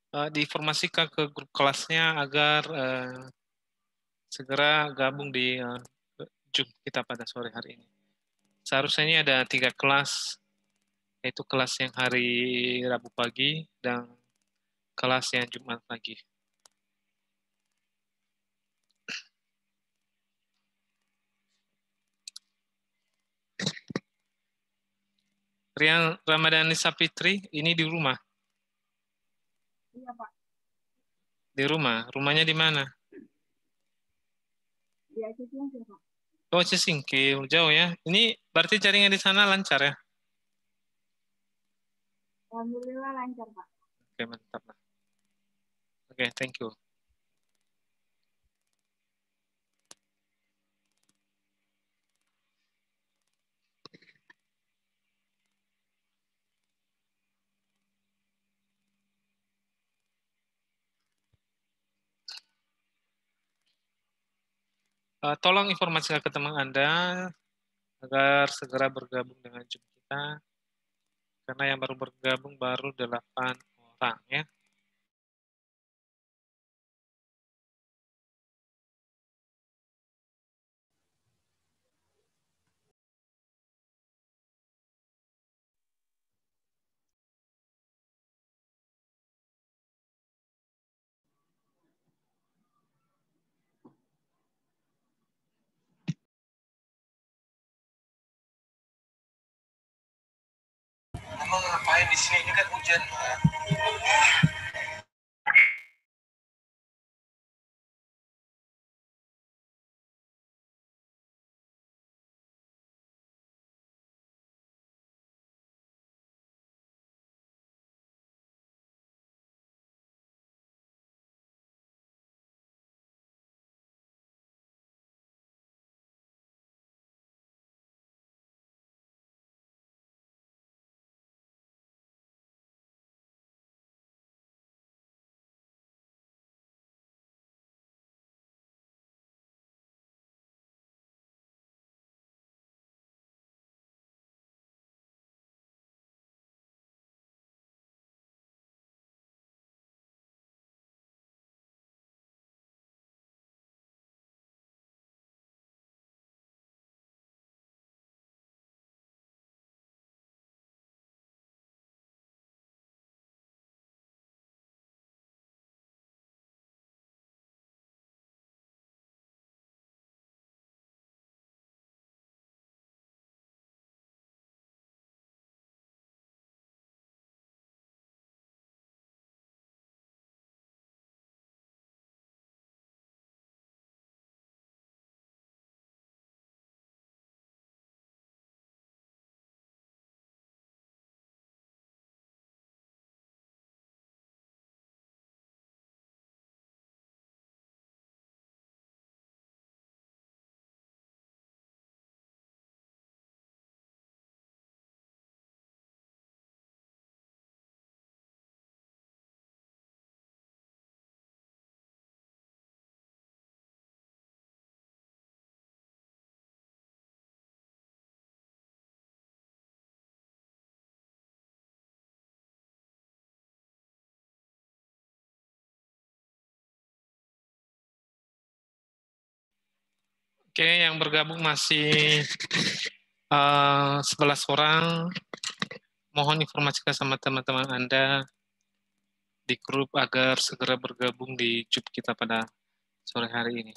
diinformasikan ke grup kelasnya agar segera gabung di Zoom kita pada sore hari ini. Seharusnya ini ada 3 kelas, yaitu kelas yang hari Rabu pagi dan kelas yang Jumat pagi. Rian Ramadhani Sapitri, ini di rumah? Iya, Pak. Di rumah? Rumahnya di mana? Di Aceh Singkil, Pak. Oh, Cisingkil, jauh ya. Ini berarti jaringan di sana lancar ya? Alhamdulillah lancar, Pak. Oke, mantap lah. Oke, thank you. Tolong informasikan ke teman Anda agar segera bergabung dengan Zoom kita, karena yang baru bergabung baru 8 orang ya. Emang ngapain di sini, ini kan hujan. Oke, yang bergabung masih 11 orang. Mohon informasikan sama teman-teman Anda di grup agar segera bergabung di Zoom kita pada sore hari ini.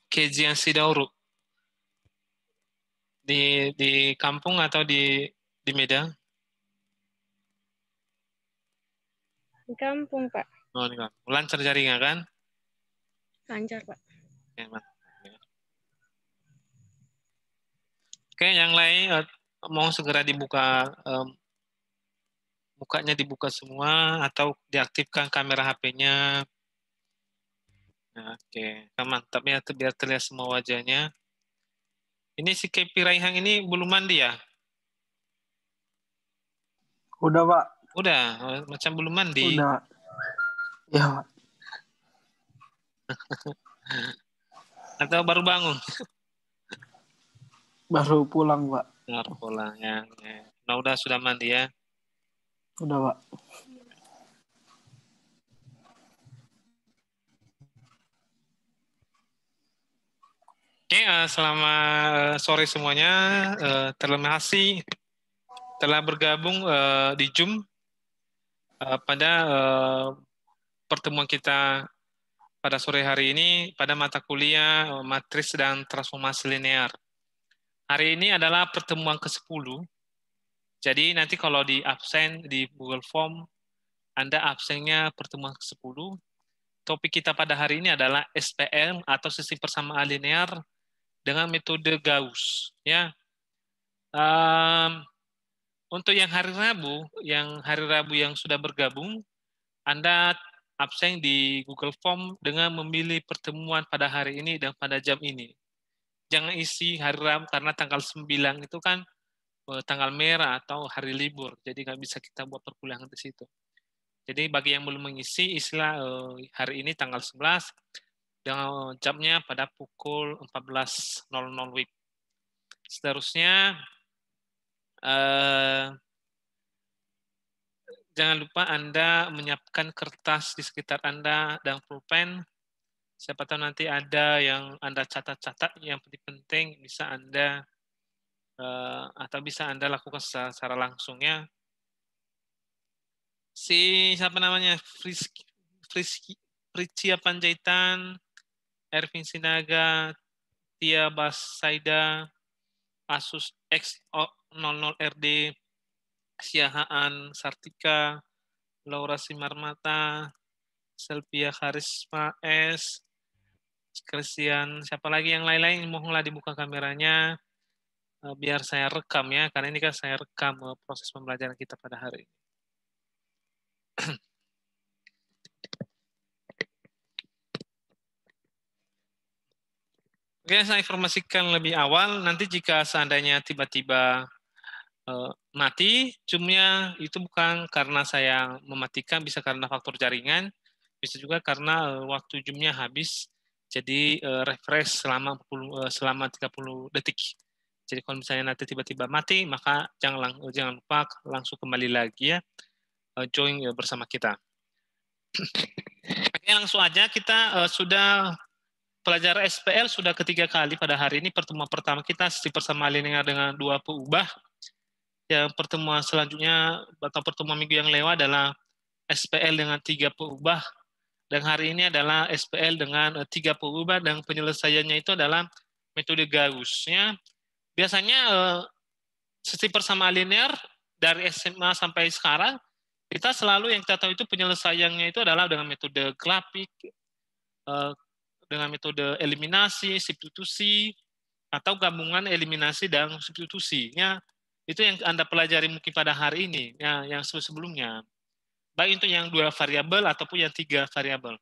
Kejian Sidauru di kampung atau di Medan? Di kampung, Pak. Oh, di kampung. Lancar jaringan kan? Lancar, Pak. Oke, mantap. Oke, yang lain mau segera dibuka, mukanya dibuka semua atau diaktifkan kamera HP-nya. Nah, oke, nah, mantap ya, biar terlihat semua wajahnya. Ini si Kepi Raihang ini belum mandi ya? Udah, Pak. Udah, macam belum mandi. Udah. Ya. Atau baru bangun? Baru pulang, Pak. Baru pulang ya. Nah, udah sudah mandi ya. Udah, Pak. Oke, selamat sore semuanya. Terima kasih telah bergabung di Zoom pada pertemuan kita pada sore hari ini pada mata kuliah matris dan transformasi linear. Hari ini adalah pertemuan ke-10. Jadi nanti kalau di absen di Google Form, Anda absennya pertemuan ke-10. Topik kita pada hari ini adalah SPL atau sistem persamaan linear dengan metode Gauss. Ya, untuk yang hari Rabu yang sudah bergabung, Anda absen di Google Form dengan memilih pertemuan pada hari ini dan pada jam ini. Jangan isi hari Rabu karena tanggal 9 itu kan tanggal merah atau hari libur, jadi nggak bisa kita buat perkuliahan di situ. Jadi bagi yang belum mengisi, istilah hari ini tanggal 11 dengan jamnya pada pukul 14.00 WIB. Seterusnya, jangan lupa Anda menyiapkan kertas di sekitar Anda dan pulpen. Siapa tahu nanti ada yang Anda catat-catat yang penting bisa Anda atau bisa Anda lakukan secara langsung ya. Siapa namanya? Fricia Panjaitan, Ervin Sinaga, Tia Basaida, Asus X00RD, Siahaan Sartika, Laura Simarmata, Selvia Karisma S, Christian, siapa lagi yang lain-lain, mohonlah dibuka kameranya biar saya rekam ya, karena ini kan saya rekam proses pembelajaran kita pada hari ini. Oke, saya informasikan lebih awal, nanti jika seandainya tiba-tiba mati, Zoom-nya itu bukan karena saya mematikan, bisa karena faktor jaringan, bisa juga karena waktu Zoom-nya habis, jadi refresh selama 30 detik. Jadi kalau misalnya nanti tiba-tiba mati, maka jangan lupa langsung kembali lagi ya, join bersama kita. Oke, langsung aja kita sudah pelajaran SPL sudah ketiga kali pada hari ini. Pertemuan pertama kita sistem persamaan linear dengan dua peubah. Yang pertemuan selanjutnya atau pertemuan minggu yang lewat adalah SPL dengan 3 peubah. Dan hari ini adalah SPL dengan 3 peubah dan penyelesaiannya itu adalah metode Gauss. Ya. Biasanya sistem persamaan linear dari SMA sampai sekarang, kita selalu yang kita tahu itu penyelesaiannya itu adalah dengan metode grafik, dengan metode eliminasi, substitusi, atau gabungan eliminasi dan substitusi. Ya, itu yang Anda pelajari mungkin pada hari ini, ya, yang sebelumnya. Baik untuk yang 2 variabel ataupun yang 3 variabel.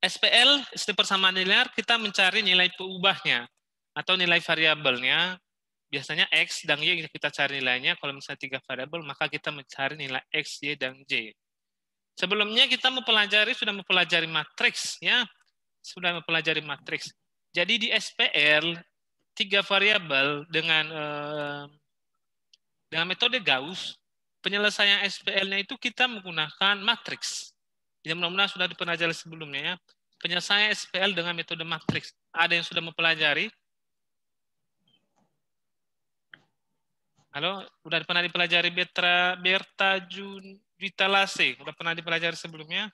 SPL, sistem persamaan linear, kita mencari nilai peubahnya atau nilai variabelnya. biasanya X dan Y kita cari nilainya. Kalau misalnya 3 variabel, maka kita mencari nilai X, Y, dan J. Sebelumnya kita sudah mempelajari matriks, ya. Sudah mempelajari matriks. Jadi di SPL, 3 variabel dengan metode Gauss, penyelesaian SPL-nya itu kita menggunakan matriks. Yang mudah-mudahan sudah dipelajari sebelumnya, ya. Penyelesaian SPL dengan metode matriks. Ada yang sudah mempelajari? Halo, udah pernah dipelajari Bertajutalase? Udah pernah dipelajari sebelumnya?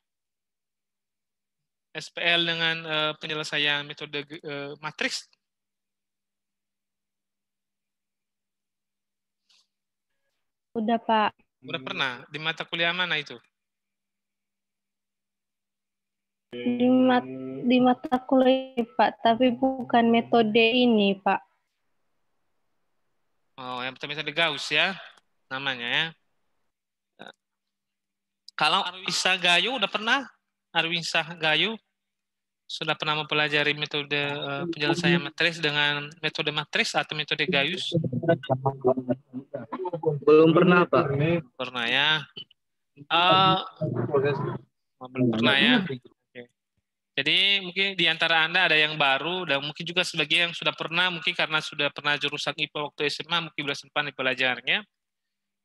SPL dengan penyelesaian metode matriks? Udah, Pak. Udah pernah? Di mata kuliah mana itu? Di mata kuliah, Pak, tapi bukan metode ini, Pak. Oh, yang metode Gauss, ya, namanya, ya. Kalau Arwisa Gayo udah pernah? Arwisa Gayo sudah pernah mempelajari metode penyelesaian matriks dengan metode matriks atau metode Gauss? Belum pernah, Pak. Pernah, ya. Belum pernah, ya. Oke. Jadi mungkin di antara Anda ada yang baru dan mungkin juga sebagian yang sudah pernah, mungkin karena sudah pernah jurusan IPA waktu SMA, mungkin sudah sempat dipelajarnya.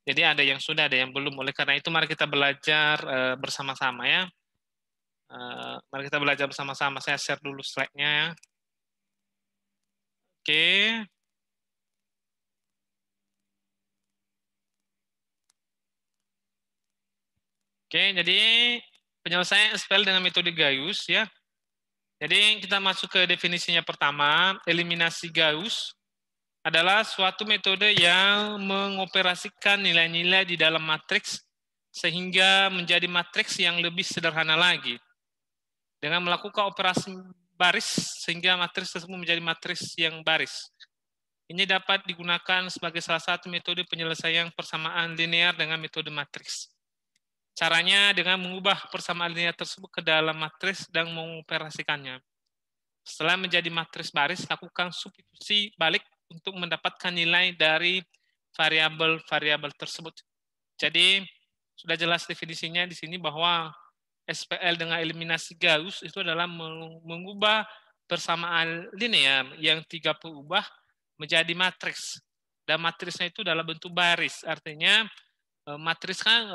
Jadi ada yang sudah, ada yang belum. Oleh karena itu mari kita belajar bersama-sama, ya. Mari kita belajar bersama-sama. Saya share dulu slide-nya, ya. Oke. Oke, jadi penyelesaian SPL dengan metode Gauss, ya. Jadi kita masuk ke definisinya pertama. Eliminasi Gauss adalah suatu metode yang mengoperasikan nilai-nilai di dalam matriks sehingga menjadi matriks yang lebih sederhana lagi. Dengan melakukan operasi baris sehingga matriks tersebut menjadi matriks yang baris. Ini dapat digunakan sebagai salah satu metode penyelesaian persamaan linear dengan metode matriks. Caranya dengan mengubah persamaan linear tersebut ke dalam matriks dan mengoperasikannya. Setelah menjadi matriks baris, lakukan substitusi balik untuk mendapatkan nilai dari variabel-variabel tersebut. Jadi, sudah jelas definisinya di sini bahwa SPL dengan eliminasi Gauss itu adalah mengubah persamaan linear yang 3 berubah menjadi matriks. Dan matriksnya itu dalam bentuk baris. Artinya, matriks kan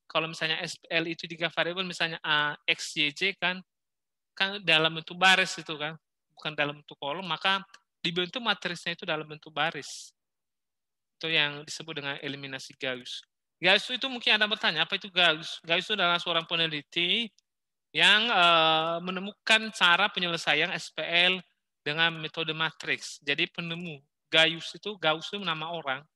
kalau misalnya SPL itu 3 variabel, misalnya A, X, Y, Z kan dalam bentuk baris itu kan, bukan dalam bentuk kolom, maka dibentuk matriksnya itu dalam bentuk baris. Itu yang disebut dengan eliminasi Gauss. Gauss itu mungkin Anda bertanya, apa itu Gauss? Gauss itu adalah seorang peneliti yang menemukan cara penyelesaian SPL dengan metode matriks. Jadi penemu Gauss itu nama orang,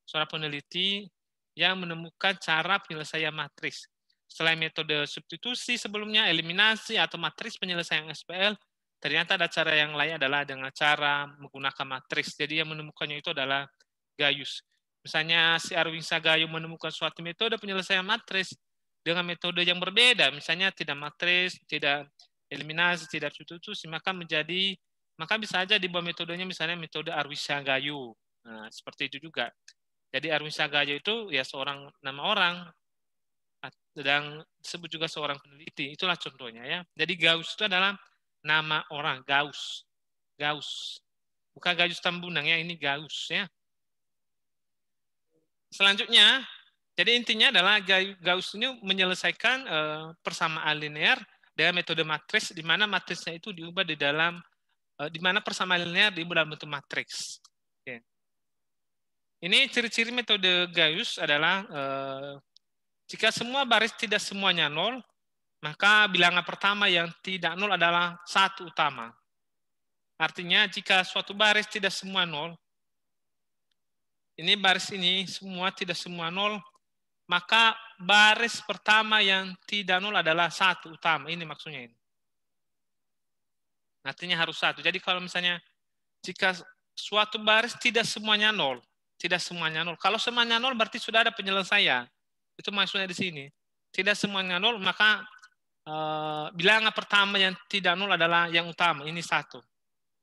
seorang peneliti yang menemukan cara penyelesaian matriks. Selain metode substitusi sebelumnya, eliminasi atau matriks penyelesaian SPL, ternyata ada cara yang lain adalah dengan cara menggunakan matriks. Jadi yang menemukannya itu adalah Gauss. Misalnya si Arwisa Gayo menemukan suatu metode penyelesaian matriks dengan metode yang berbeda, misalnya tidak matriks, tidak eliminasi, tidak substitusi, maka bisa saja dibuat metodenya misalnya metode Arwisa Gayo. Nah, seperti itu juga. Jadi Arwisa Gayo itu ya seorang nama orang dan disebut juga seorang peneliti. Itulah contohnya, ya. Jadi Gauss itu adalah nama orang, Gauss. Bukan Gayus Tambunan, ya, ini Gauss, ya. Selanjutnya, jadi intinya adalah Gauss ini menyelesaikan persamaan linear dengan metode matriks, di mana matriksnya itu diubah di mana persamaan linear diubah dalam bentuk matriks. Oke. Ini ciri-ciri metode Gauss adalah jika semua baris tidak semuanya 0, maka bilangan pertama yang tidak 0 adalah 1 utama. Artinya jika suatu baris tidak semua 0, ini baris ini tidak semua 0, maka baris pertama yang tidak 0 adalah 1 utama. Ini maksudnya ini. Artinya harus 1. Jadi kalau misalnya jika suatu baris tidak semuanya 0, Kalau semuanya 0 berarti sudah ada penyelesaian. Itu maksudnya di sini. Tidak semuanya 0, maka bilangan pertama yang tidak 0 adalah yang utama. Ini 1.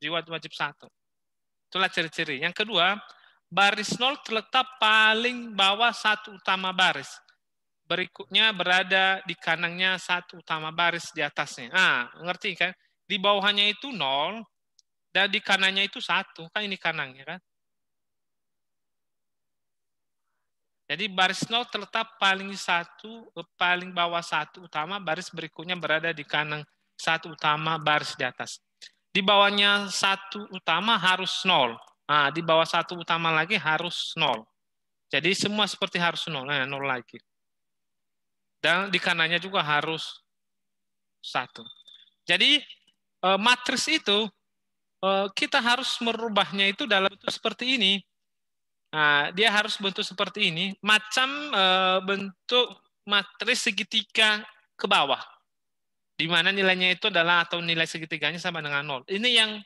Wajib 1. Itulah ciri-ciri. Yang kedua, baris 0 terletak paling bawah satu utama baris. Berikutnya berada di kanannya satu utama baris di atasnya. Ngerti kan? Di bawahnya itu 0 dan di kanannya itu 1. Kan ini kanannya kan? Jadi baris 0 terletak paling bawah satu utama, baris berikutnya berada di kanan satu utama, baris di atas. Di bawahnya satu utama harus 0. Di bawah satu utama lagi harus 0. Jadi semua seperti harus 0. 0 lagi. Dan di kanannya juga harus 1. Jadi matris itu kita harus merubahnya itu dalam bentuk seperti ini. Dia harus bentuk seperti ini, macam bentuk matris segitiga ke bawah, di mana nilainya itu adalah atau nilai segitiganya sama dengan 0. Ini yang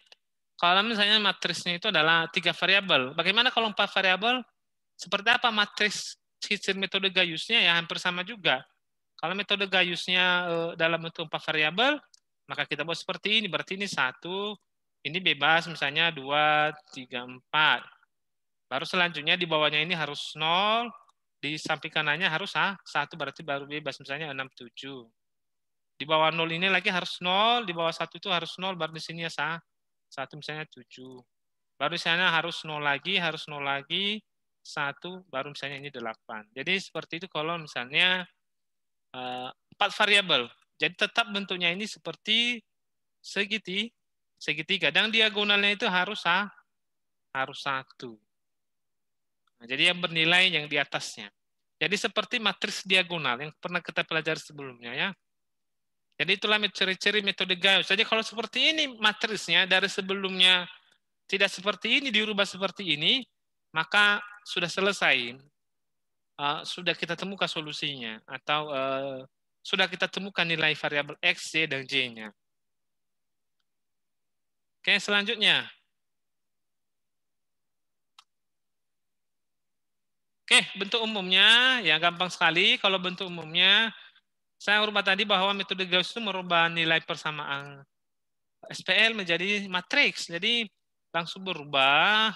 kalau misalnya matrisnya itu adalah 3 variabel. Bagaimana kalau 4 variabel? Seperti apa matris hasil metode Gaussnya? Ya hampir sama juga. Kalau metode Gaussnya dalam bentuk 4 variabel, maka kita buat seperti ini. Berarti ini 1, ini bebas misalnya 2, 3, 4. Baru selanjutnya di bawahnya ini harus 0, di samping kanannya harus 1, berarti baru bebas, misalnya 6, 7. Di bawah 0 ini lagi harus 0, di bawah 1 itu harus 0, baru di sini ya 1, misalnya 7. Baru di sana harus 0 lagi, 1, baru misalnya ini 8. Jadi seperti itu kalau misalnya 4 variabel. Jadi tetap bentuknya ini seperti segitiga, dan diagonalnya itu harus 1. Jadi yang bernilai yang di atasnya. Jadi seperti matriks diagonal yang pernah kita pelajari sebelumnya ya. Jadi itulah ciri-ciri metode Gauss. Jadi kalau seperti ini matrisnya dari sebelumnya tidak seperti ini dirubah seperti ini, maka sudah selesai. Sudah kita temukan solusinya atau sudah kita temukan nilai variabel X, Y, dan Y-nya. Oke, selanjutnya. Oke, bentuk umumnya ya gampang sekali. Kalau bentuk umumnya, saya merubah tadi bahwa metode Gauss itu merubah nilai persamaan SPL menjadi matriks. Jadi langsung berubah.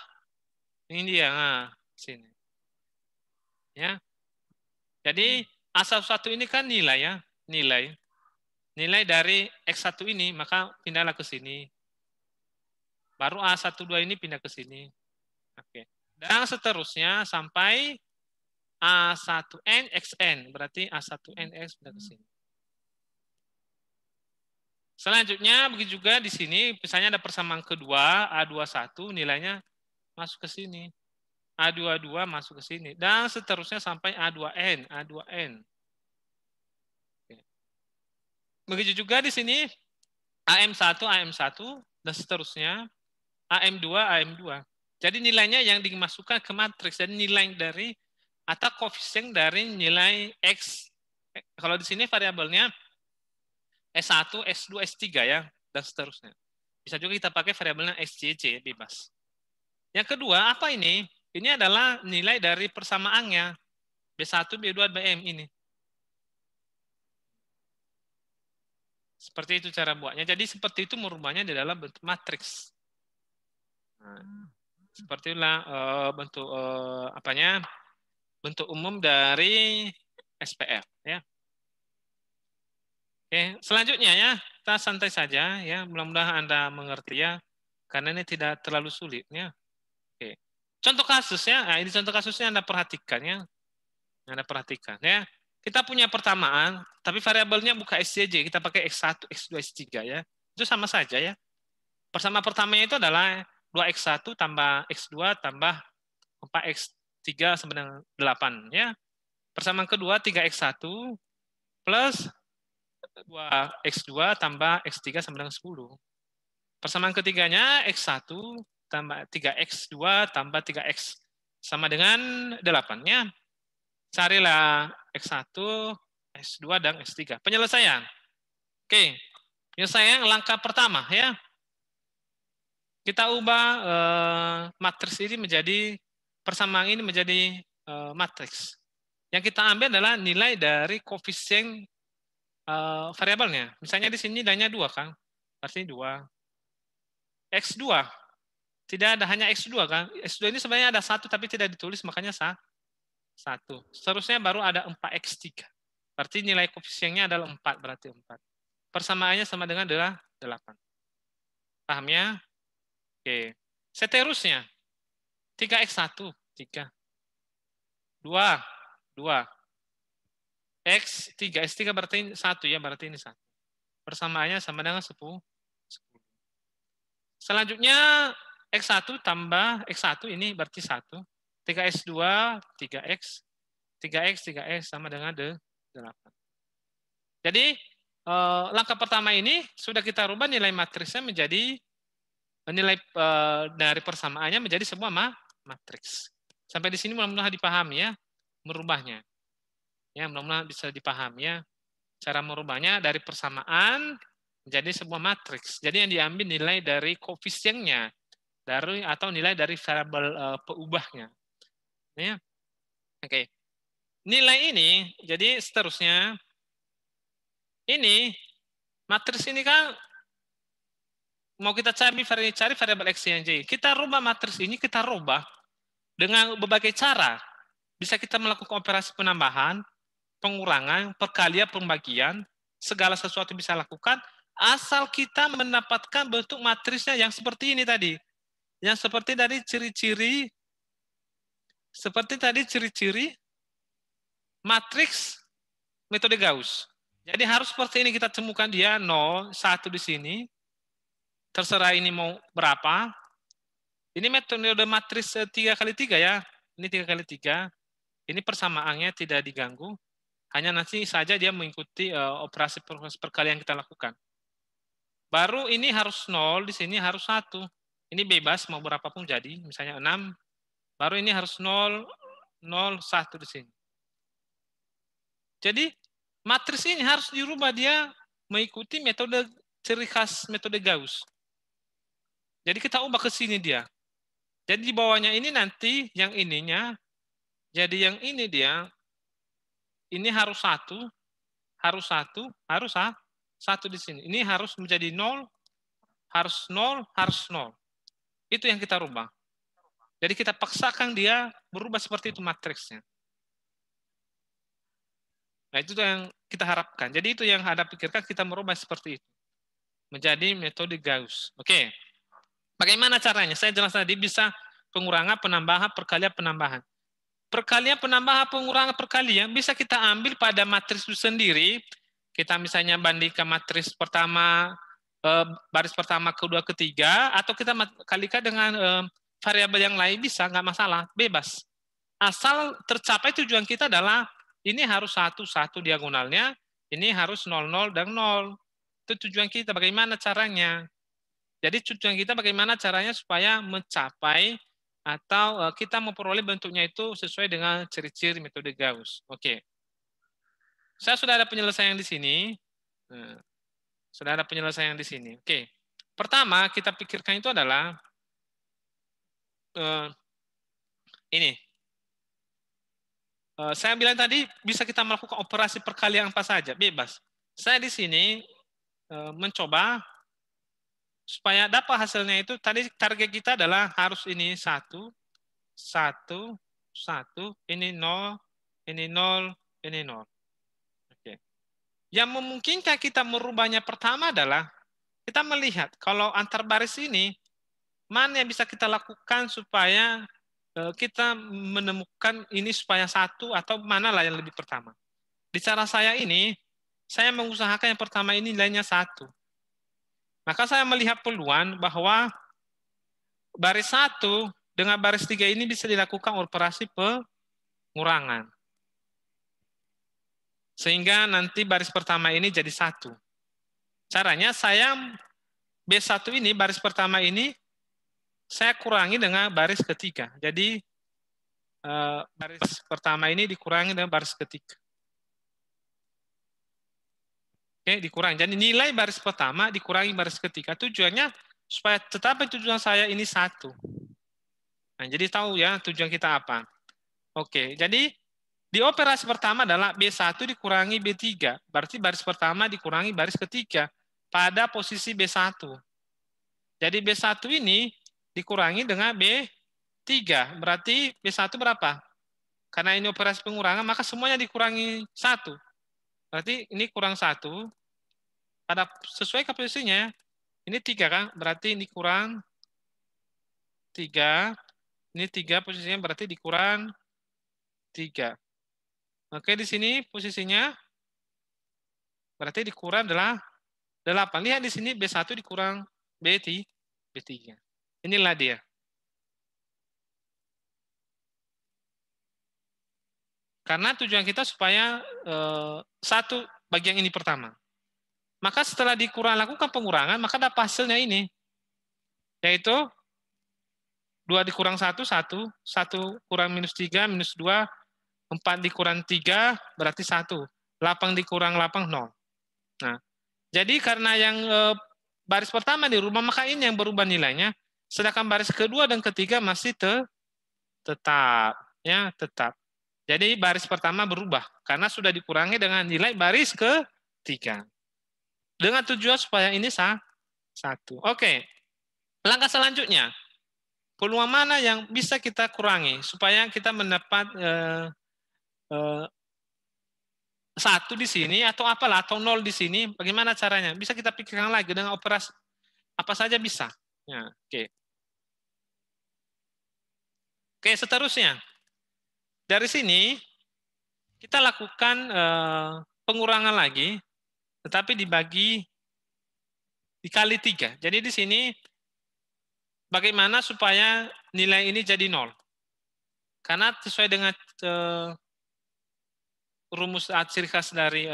Ini dia, sini. Ya. Jadi A11 ini kan nilai ya, nilai dari X1 ini, maka pindahlah ke sini. Baru A12 ini pindah ke sini. Oke. Dan seterusnya sampai A1N XN, berarti A1N X pindah ke sini. Selanjutnya begitu juga di sini, misalnya ada persamaan kedua A21 nilainya masuk ke sini. A22 masuk ke sini dan seterusnya sampai A2N. Begitu juga di sini AM1 dan seterusnya AM2. Jadi nilainya yang dimasukkan ke matriks, jadi nilai dari atau koefisien dari nilai X. Kalau di sini variabelnya S1, S2, S3 ya, dan seterusnya. Bisa juga kita pakai variabelnya SCC, bebas. Yang kedua, apa ini? Ini adalah nilai dari persamaannya. B1, B2, BM ini. Seperti itu cara buatnya. Jadi seperti itu merubahnya di dalam bentuk matriks. Nah, seperti itulah bentuk bentuk umum dari SPL ya. Oke, selanjutnya ya, kita santai saja ya, mudah-mudahan Anda mengerti ya, karena ini tidak terlalu sulit ya. Oke. Contoh kasusnya, ini contoh kasusnya Anda perhatikan ya. Anda perhatikan ya. Kita punya persamaan, tapi variabelnya bukan SCJ, kita pakai X1, X2, X3 ya. Itu sama saja ya. Persamaan pertamanya itu adalah 2X1 tambah X2 tambah 4X3 sama dengan 8 ya. Persamaan kedua 3X1 plus 2X2 tambah X3 sama dengan 10. Persamaan ketiganya X1 tambah 3X2 tambah 3X sama dengan 8 ya. Carilah X1, X2, dan X3. Penyelesaian. Oke, penyelesaian langkah pertama ya. Kita ubah matriks ini menjadi, persamaan ini menjadi matriks. Yang kita ambil adalah nilai dari koefisien variabelnya. Misalnya di sini nilainya 2 kan, berarti 2. X2. Tidak ada, hanya X2 kan. X2 ini sebenarnya ada 1 tapi tidak ditulis, makanya 1. Seterusnya baru ada 4X3. Berarti nilai koefisiennya adalah 4, berarti 4. Persamaannya sama dengan 8. Paham ya? Oke. Seterusnya, 3X1, 3. 2. X3 berarti 1 ya, berarti ini 1. Persamaannya sama dengan 10. Selanjutnya, X1 tambah X1 ini berarti 1. 3X2, 3X sama dengan 8. Jadi, langkah pertama ini sudah kita rubah nilai matriksnya menjadi nilai dari persamaannya menjadi sebuah matriks. Sampai di sini mudah-mudahan dipahami ya, merubahnya. Ya, mudah-mudahan bisa dipahami ya. Cara merubahnya dari persamaan menjadi sebuah matriks. Jadi yang diambil nilai dari koefisiennya atau nilai dari variabel peubahnya. Ya. Oke. Nilai ini jadi seterusnya ini matriks ini kan mau kita cari variabel X, Y, Z. Kita rubah matriks ini, kita rubah dengan berbagai cara. Bisa kita melakukan operasi penambahan, pengurangan, perkalian, pembagian, segala sesuatu bisa lakukan, asal kita mendapatkan bentuk matriksnya yang seperti ini tadi. Yang seperti tadi ciri-ciri matriks metode Gauss. Jadi harus seperti ini kita temukan dia 0, 1 di sini. Terserah ini mau berapa. Ini metode matriks 3x3 ya. Ini 3x3. Ini persamaannya tidak diganggu. Hanya nanti saja dia mengikuti operasi perkalian yang kita lakukan. Baru ini harus 0, di sini harus 1. Ini bebas mau berapapun jadi, misalnya 6. Baru ini harus 0, 0, 1 di sini. Jadi matriks ini harus dirubah dia mengikuti metode ciri khas metode Gauss. Jadi kita ubah ke sini dia. Jadi di bawahnya ini nanti yang ininya, jadi yang ini dia, ini harus 1, harus 1 di sini. Ini harus menjadi 0, harus 0, harus 0. Itu yang kita rubah. Jadi kita paksakan dia berubah seperti itu matriksnya. Nah, itu yang kita harapkan. Jadi itu yang Anda pikirkan, kita merubah seperti itu. Menjadi metode Gauss. Oke. Bagaimana caranya? Saya jelaskan tadi bisa pengurangan, penambahan, perkalian, penambahan. Perkalian, penambahan, pengurangan, perkalian bisa kita ambil pada matriks itu sendiri. Kita misalnya bandingkan matriks pertama, baris pertama, kedua, ketiga, atau kita kalikan dengan variabel yang lain bisa, nggak masalah, bebas. Asal tercapai tujuan kita adalah ini harus 1 diagonalnya, ini harus 0, 0, dan 0. Itu tujuan kita, bagaimana caranya. Jadi tujuan kita bagaimana caranya supaya mencapai atau kita memperoleh bentuknya itu sesuai dengan ciri-ciri metode Gauss. Oke. Saya sudah ada penyelesaian di sini. Sudah ada penyelesaian di sini. Oke. Pertama, kita pikirkan itu adalah ini. Saya bilang tadi bisa kita melakukan operasi perkalian apa saja, bebas. Saya di sini mencoba supaya dapat hasilnya itu, tadi target kita adalah harus ini 1, 1, 1, ini 0, ini 0, ini 0. Oke. Yang memungkinkan kita merubahnya pertama adalah kita melihat kalau antar baris ini mana yang bisa kita lakukan supaya kita menemukan ini supaya 1 atau mana lah yang lebih pertama. Di cara saya ini, saya mengusahakan yang pertama ini nilainya 1. Maka saya melihat peluang bahwa baris 1 dengan baris 3 ini bisa dilakukan operasi pengurangan. Sehingga nanti baris pertama ini jadi 1. Caranya saya B1 ini, baris pertama ini, saya kurangi dengan baris ketiga. Jadi baris pertama ini dikurangi dengan baris ketiga. Oke, dikurangi. Jadi nilai baris pertama dikurangi baris ketiga. Tujuannya supaya tetap tujuan saya ini 1. Nah, jadi tahu ya tujuan kita apa. Oke, jadi di operasi pertama adalah B1 dikurangi B3. Berarti baris pertama dikurangi baris ketiga pada posisi B1. Jadi B1 ini dikurangi dengan B3. Berarti B1 berapa? Karena ini operasi pengurangan, maka semuanya dikurangi 1. Berarti ini kurang 1. Pada sesuai posisinya, ini 3 kan? Berarti ini kurang 3. Ini 3 posisinya berarti dikurang 3. Oke, di sini posisinya berarti dikurang adalah 8. Lihat di sini B1 dikurang B3. Inilah dia. Karena tujuan kita supaya satu bagian ini pertama. Maka setelah lakukan pengurangan, maka dapat hasilnya ini. Yaitu 2 dikurang 1, 1. 1 kurang minus 3, minus 2. 4 dikurang 3, berarti 1. 8 dikurang 8, 0. Nah, jadi karena yang baris pertama dirubah, maka ini yang berubah nilainya. Sedangkan baris kedua dan ketiga masih tetap. Ya, tetap. Jadi baris pertama berubah karena sudah dikurangi dengan nilai baris ketiga. Dengan tujuan supaya ini satu. Oke. Langkah selanjutnya, peluang mana yang bisa kita kurangi supaya kita mendapat 1 di sini atau apalah atau 0 di sini? Bagaimana caranya? Bisa kita pikirkan lagi dengan operasi apa saja bisa. Ya, oke. Oke, seterusnya. Dari sini kita lakukan pengurangan lagi, tetapi dikali 3. Jadi di sini bagaimana supaya nilai ini jadi 0? Karena sesuai dengan rumus ciri khas dari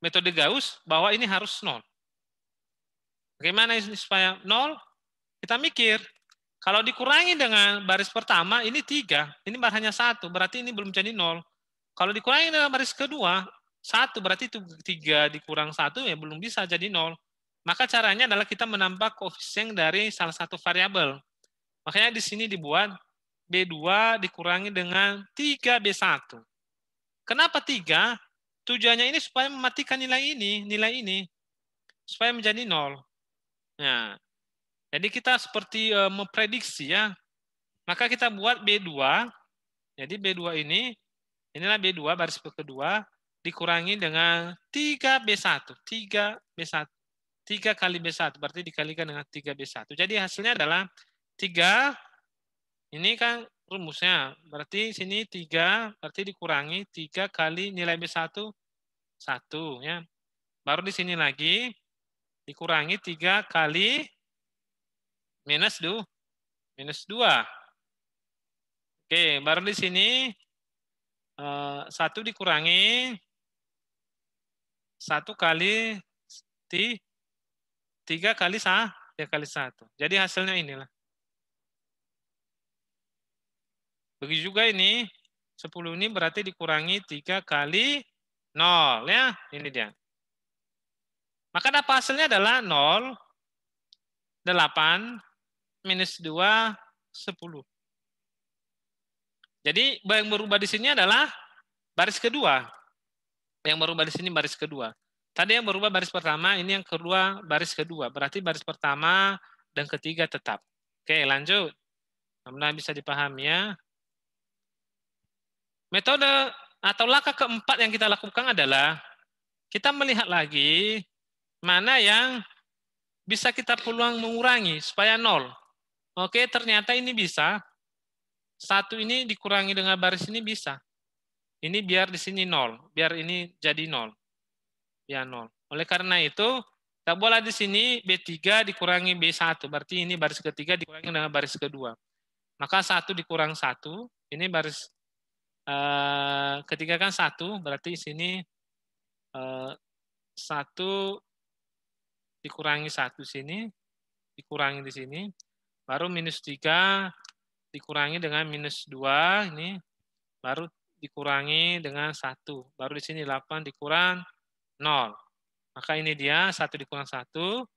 metode Gauss, bahwa ini harus 0. Bagaimana ini supaya 0? Kita mikir. Kalau dikurangi dengan baris pertama, ini 3. Ini hanya 1, berarti ini belum jadi 0. Kalau dikurangi dengan baris kedua, 1, berarti itu 3 dikurang 1, ya belum bisa jadi 0. Maka caranya adalah kita menambah koefisien dari salah satu variabel. Makanya di sini dibuat B2 dikurangi dengan 3B1. Kenapa 3? Tujuannya ini supaya mematikan nilai ini, supaya menjadi 0. Nah, jadi kita seperti memprediksi ya. Maka kita buat B2. Jadi B2 inilah B2 baris kedua dikurangi dengan 3B1. 3B1. 3 kali B1 berarti dikalikan dengan 3B1. Jadi hasilnya adalah 3. Ini kan rumusnya. Berarti sini 3 berarti dikurangi 3 kali nilai B1 1 ya. Baru di sini lagi dikurangi 3 kali minus 2. Oke, baru di sini 1 dikurangi 1 kali 3 kali 1. Jadi hasilnya inilah. Begitu juga ini 10 ini berarti dikurangi 3 kali 0 ya. Ini dia. Maka dapat hasilnya adalah 0, 8, minus 2, 10. Jadi yang berubah di sini adalah baris kedua. Yang berubah di sini baris kedua. Tadi yang berubah baris pertama, ini yang kedua baris kedua. Berarti baris pertama dan ketiga tetap. Oke, lanjut. Mudah-mudahan bisa dipahami ya. Metode atau langkah keempat yang kita lakukan adalah kita melihat lagi mana yang bisa kita peluang mengurangi supaya 0. Oke, ternyata ini bisa. 1 ini dikurangi dengan baris ini bisa. Ini biar di sini 0. Biar ini jadi 0. Ya 0. Oleh karena itu, kita boleh di sini B3 dikurangi B1. Berarti ini baris ketiga dikurangi dengan baris kedua. Maka 1 dikurang 1. Ini baris ketiga kan 1. Berarti sini 1 dikurangi 1 sini. Dikurangi di sini. Baru minus 3 dikurangi dengan minus 2. Ini baru dikurangi dengan 1. Baru di sini 8 dikurang 0. Maka ini dia 1 dikurang 1.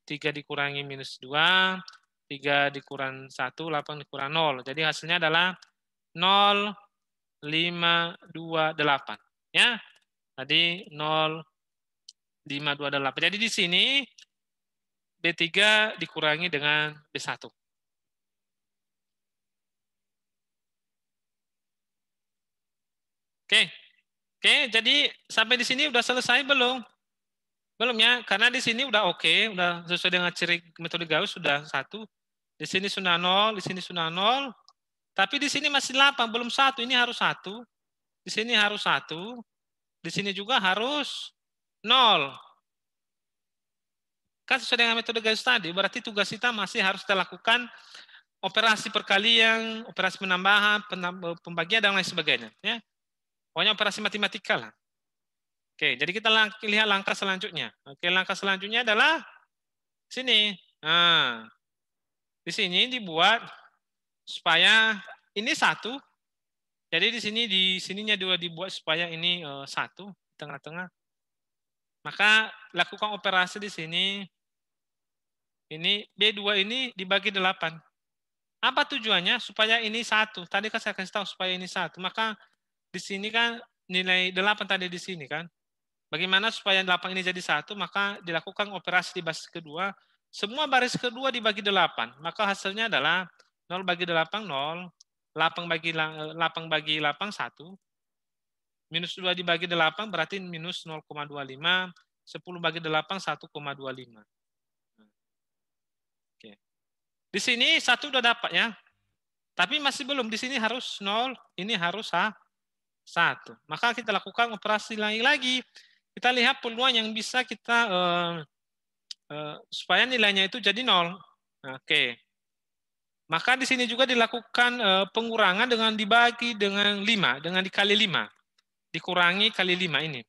3 dikurangi minus 2. 3 dikurang 1. 8 dikurang 0. Jadi hasilnya adalah 0, 5, 2, 8. Ya. Tadi 0, 5, 2, 8. Jadi di sini B3 dikurangi dengan B1. Oke. Oke, jadi sampai di sini udah selesai belum? Belum ya, karena di sini udah oke, udah sesuai dengan ciri metode Gauss sudah 1. Di sini sudah 0, di sini sudah 0. Tapi di sini masih 8, belum 1. Ini harus 1. Di sini harus 1. Di sini juga harus 0. Kan sesuai dengan metode Gauss tadi, berarti tugas kita masih harus kita lakukan operasi perkalian, operasi penambahan, pembagian, dan lain sebagainya. Ya. Pokoknya operasi matematika lah. Oke, jadi kita lihat langkah selanjutnya. Oke, langkah selanjutnya adalah sini. Nah, di sini dibuat supaya ini 1. Jadi di sininya juga dibuat supaya ini 1 di tengah-tengah. Maka lakukan operasi di sini. Ini B2 ini dibagi 8. Apa tujuannya? Supaya ini 1. Tadi kan saya kasih tahu supaya ini 1. Maka di sini kan nilai 8 tadi di sini kan. Bagaimana supaya 8 ini jadi 1, maka dilakukan operasi di baris kedua. Semua baris kedua dibagi 8. Maka hasilnya adalah 0 bagi 8, 0. 8 bagi 8, 1. Minus 2 dibagi 8 berarti minus 0,25. 10 bagi 8, 1,25. Oke. Di sini 1 udah dapat ya. Tapi masih belum. Di sini harus 0, ini harus 1. Maka kita lakukan operasi lagi. Kita lihat peluang yang bisa kita supaya nilainya itu jadi 0. Oke. Maka di sini juga dilakukan pengurangan dengan dibagi dengan 5, dengan dikali 5. Dikurangi kali 5 ini.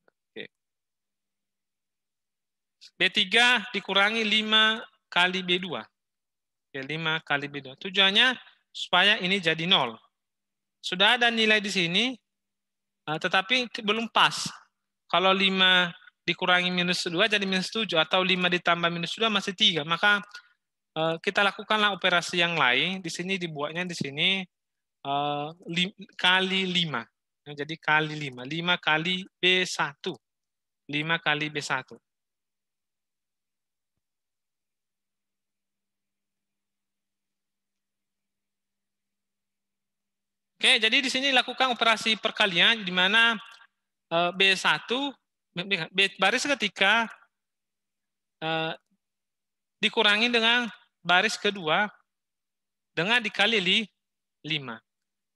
Oke. B3 dikurangi 5 kali B2. Oke, 5 kali B2. Tujuannya supaya ini jadi 0. Sudah ada nilai di sini, tetapi belum pas. Kalau 5 dikurangi minus 2 jadi minus 7, atau 5 ditambah minus 2 masih 3. Maka kita lakukanlah operasi yang lain. Di sini dibuatnya di sini kali 5. Jadi kali 5. 5 kali B1. 5 kali B1. Oke, jadi di sini lakukan operasi perkalian di mana B1 baris ketiga dikurangi dengan baris kedua dengan dikali 5.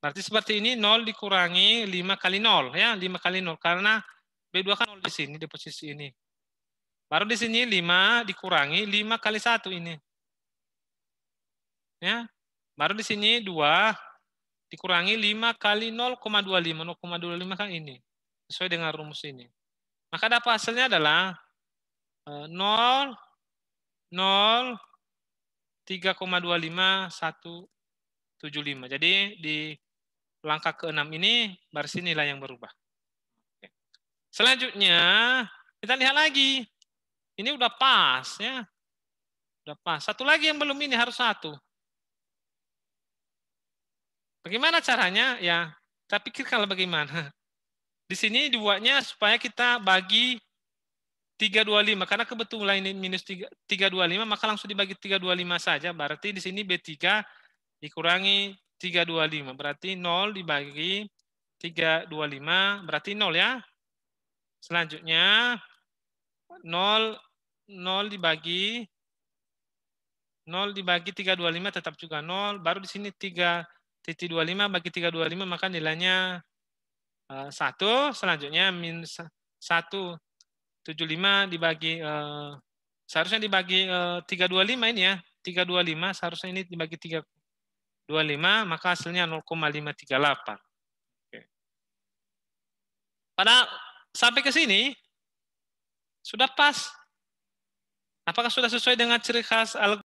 Berarti seperti ini 0 dikurangi 5 kali 0 ya, 5 kali 0 karena B2 kan 0 di sini di posisi ini. Baru di sini 5 dikurangi 5 kali 1 ini. Ya. Baru di sini 2 dikurangi 5 kali 0,25. 0,25 kan ini. Sesuai dengan rumus ini. Maka dapat hasilnya adalah 0, 0, 3,25, 175. Jadi di langkah ke-6 ini baris inilah yang berubah. Selanjutnya kita lihat lagi. Ini udah pas ya. Udah pas. Satu lagi yang belum ini harus 1. Bagaimana caranya? Ya, kita pikirkanlah bagaimana. Di sini dibuatnya supaya kita bagi 325 karena kebetulan ini minus 325 maka langsung dibagi 325 saja. Berarti di sini B3 dikurangi 325 berarti 0 dibagi 325 berarti 0 ya. Selanjutnya 0 dibagi 325 tetap juga 0. Baru di sini 3,25 bagi 325 maka nilainya 1. Selanjutnya minus 175 dibagi seharusnya dibagi 325 ini ya. 325 seharusnya ini dibagi 325 maka hasilnya 0,538. Oke. Pada sampai ke sini sudah pas. Apakah sudah sesuai dengan ciri khas